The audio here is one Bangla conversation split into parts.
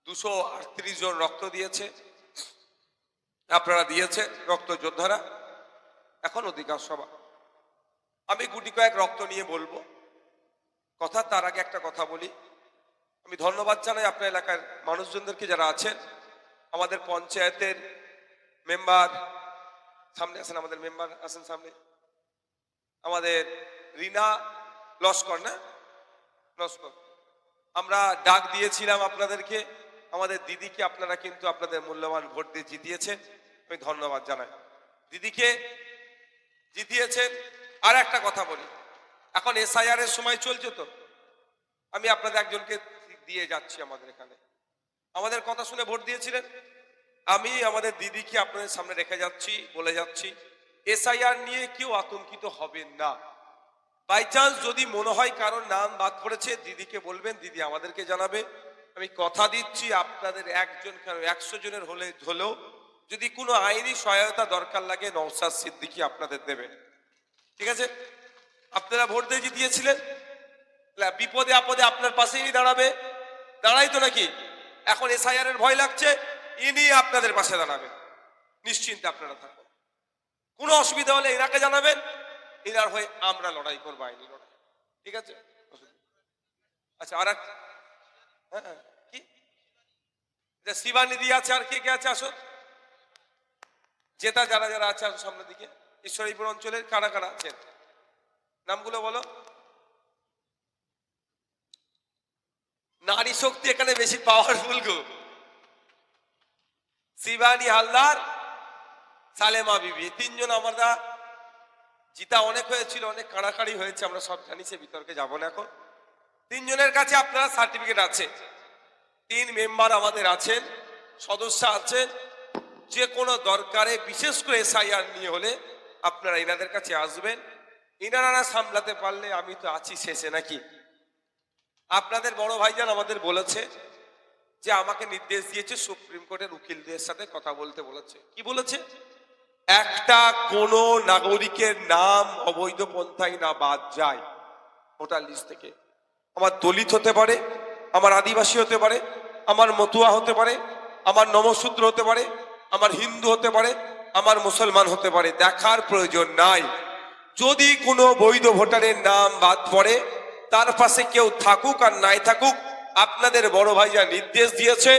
238 জন রক্ত দিয়েছে, আপনারা দিয়েছেন রক্ত যোদ্ধারা। এখন অধিকার সভা, আমি গুটি কয়েক রক্ত নিয়ে বলবো কথা। তার আগে একটা কথা বলি, আমি ধন্যবাদ জানাই আপনার এলাকার মানুষজনদেরকে যারা আছেন। আমাদের পঞ্চায়েতের মেম্বার সামনে আসেন, আমাদের মেম্বার আসেন সামনে, আমাদের রিনা লস্কর, না লস্কর, আমরা ডাক দিয়েছিলাম আপনাদেরকে, আমাদের দিদিকে আপনারা কিন্তু আপনাদের মূল্যবান ভোট দিয়ে জিতিয়েছেন। আমি ধন্যবাদ জানাই, দিদিকে জিতিয়েছেন। আর একটা কথা বলি, এখন এসআইআর এর সময় চলছে, তো আমি আপনাদের একজনকে দিয়ে যাচ্ছি আমাদের এখানে, আমাদের কথা শুনে ভোট দিয়েছিলেন। আমি আমাদের দিদিকে আপনাদের সামনে রেখে যাচ্ছি, বলে যাচ্ছি এসআইআর নিয়ে কেউ আতঙ্কিত হবেন না। বাই চান্স যদি মনে হয় কারোর নাম বাদ পড়েছে, দিদিকে বলবেন, দিদি আমাদেরকে জানাবে। আমি কথা দিচ্ছি আপনাদের একজন কেন 100 জনের হলেও যদি কোনো আইনি সহায়তা দরকার লাগে, নওশাদ সিদ্দিকী আপনাদের দেবে। ঠিক আছে, আপনারা ভোট দিয়ে জিতিয়েছিলেন, বিপদে আপদে আপনার পাশেই দাঁড়াবে, দাঁড়াই তো নাকি? এখন এসআইআর এর ভয় লাগছে, ইনি আপনাদের পাশে দাঁড়াবে, নিশ্চিন্তে আপনারা থাকুন। কোনো অসুবিধা হলে এনাকে জানাবেন, এনার হয়ে আমরা লড়াই করবো, আইনি লড়াই। ঠিক আছে, আচ্ছা। আর হ্যাঁ, কি শিবানিধি আছে, আর কে কে আছে? আসো, জেতা যারা যারা আছে আসো সামনের দিকে। ঈশ্বরীপুর অঞ্চলের কারা কারা আছেন নামগুলো বলো। নারী শক্তি এখানে বেশি পাওয়ারফুল গো। শিবানী হালদার, সালেমা বিবি, তিনজন আমরা জিতা অনেক হয়েছিল, অনেক কাড়াকাড়ি হয়েছে, আমরা সব জানি, সে বিতর্কে যাবো না এখন। তিনজনের কাছে আপনারা সার্টিফিকেট আছে, 3 মেম্বার আমাদের আছেন, সদস্য আছেন। যে কোনো দরকারে, বিশেষ করে এসআইআর নিয়ে হলে আপনারা এনাদের কাছে আসবেন, ইনারা সামলাতে পারলে আমি তো আছি শেষে, নাকি? আপনাদের বড় ভাইজান আমাদের বলেছে যে আমাকে নির্দেশ দিয়েছে সুপ্রিম কোর্টের উকিলদের সাথে কথা বলতে বলেছে। কি বলেছে? একটা কোন নাগরিকের নাম অবৈধ পন্থায় না বাদ যায় ভোটার লিস্ট থেকে। আমার দলিত হতে পারে, আমার আদিবাসী হতে পারে, আমার মতুয়া হতে পারে, আমার নমশূদ্র হতে পারে, আমার হিন্দু হতে পারে, আমার মুসলমান হতে পারে, দেখার প্রয়োজন নাই। যদি কোনো বৈধ ভোটারের নাম বাদ পড়ে, তার পাশে কেউ থাকুক আর নাই থাকুক, আপনাদের বড় ভাইয়া নির্দেশ দিয়েছে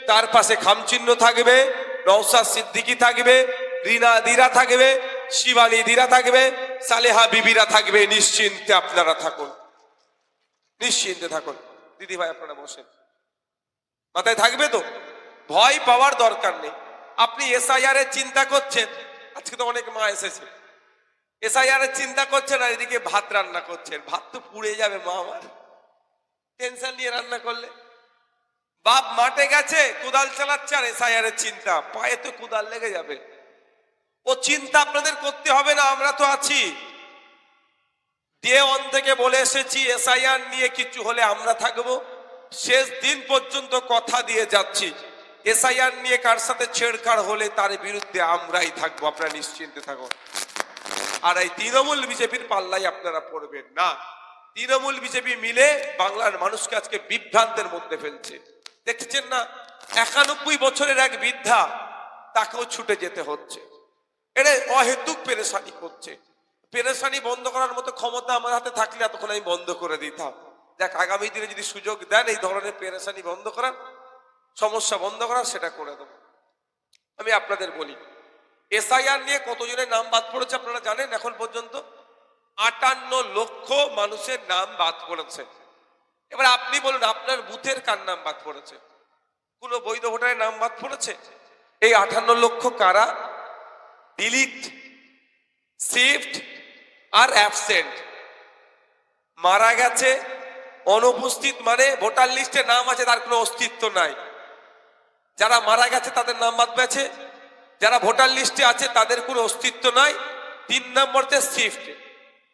তার পাশে খামচিহ্ন থাকবে, নওশাদ সিদ্দিকী থাকবে, রিনা দিরা থাকবে, শিবানী দিরা থাকবে, সালেহা বিবিরা থাকবে। নিশ্চিন্তে আপনারা থাকুন, নিশ্চিন্তে থাকুন। দিদি ভাই আপনারা বসেন, মাথায় থাকবে তো, ভয় পাওয়ার দরকার নেই। আপনি এসআইআর এর চিন্তা করছেন, আজকে তো অনেক মা এসেছে, এসআইআর এর চিন্তা করছেন আর এদিকে ভাত রান্না করছেন। ভাত তো পুড়ে যাবে মা আমার, টেনশন নিয়ে রান্না করলে। বাপ মাঠে গেছে, কোদাল চালাচ্ছে, আর এসআইআর এর চিন্তা, পায়ে তো কোদাল লেগে যাবে। ও চিন্তা আপনাদের করতে হবে না, আমরা তো আছি। ডে 1 থেকে বলে এসেছি এসআইআর নিয়ে কিছু হলে আমরা থাকবো, শেষ দিন পর্যন্ত কথা দিয়ে যাচ্ছি। এসআইআর নিয়ে কার সাথে ছেড়খাড় হলে তার বিরুদ্ধে আমরাই থাকবো, আপনারা নিশ্চিন্তে থাকুন। আর এই তৃণমূল বিজেপির পাল্লাই আপনারা পড়বেন না। তৃণমূল বিজেপি মিলে বাংলার মানুষকে আজকে বিভ্রান্তের মধ্যে ফেলছে। দেখছেন না, 91 বছরের এক বৃদ্ধা, তাকেও ছুটে যেতে হচ্ছে। এটা অহেতুক পেরেশানি করছে। পেরেশানি বন্ধ করার মতো ক্ষমতা আমার হাতে থাকলে এতক্ষণ আমি বন্ধ করে দিতাম। দেখ, আগামী দিনে যদি সুযোগ দেন এই ধরনের পেরেশানি বন্ধ করার, সমস্যা বন্ধ করার, সেটা করে দেবো। আমি আপনাদের বলি, এসআইআর নিয়ে কতজনের নাম বাদ পড়েছে আপনারা জানেন? এখন পর্যন্ত 58 লক্ষ মানুষের নাম বাদ পড়েছে। এবার আপনি বলুন, আপনার বুথের কার নাম বাদ পড়েছে? কোন বৈধ ভোটারের নাম বাদ পড়েছে? এই 58 লক্ষ কারা? Delete, shift are absent. মারা গেছে, অনুপস্থিত, মানে ভোটার লিস্টে নাম আছে, তার কোনো অস্তিত্ব নাই। যারা মারা গেছে তাদের নাম বাদ পেয়েছে, যারা ভোটার লিস্টে আছে তাদের কোনো অস্তিত্ব নাই। 3 নম্বরতে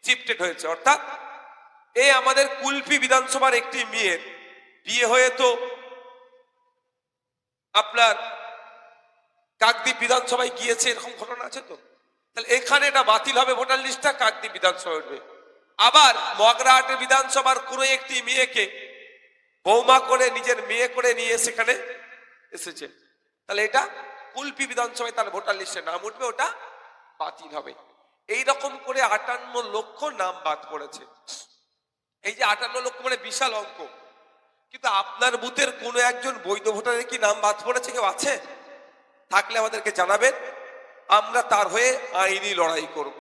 শিফটেড হয়েছে। অর্থাৎ এই আমাদের কুলপি বিধানসভার একটি মেয়ের বিয়ে হয়ে তো আপনার কাকদ্বীপ বিধানসভায় গিয়েছে, এরকম ঘটনা আছে তো। তাহলে এখানে এটা বাতিল হবে, ভোটার লিস্টটা কাকদ্বীপ বিধানসভা উঠবে। আবার মগরাহাটের বিধানসভার কোনো একটি মেয়েকে বৌমা করে, নিজের মেয়ে করে নিয়ে সেখানে এসেছে, তাহলে এটা কুলপি বিধানসভায় তার ভোটার লিস্টে নাম উঠবে, ওটা বাতিল হবে। এই রকম করে 58 লক্ষ নাম বাদ পড়েছে। এই যে 58 লক্ষ মানে বিশাল অঙ্ক, কিন্তু আপনার বুথের কোনো একজন বৈধ ভোটারের কি নাম বাদ পড়েছে? কেউ আছে? থাকলে আমাদেরকে জানাবেন, আমরা তার হয়ে আইনি লড়াই করব।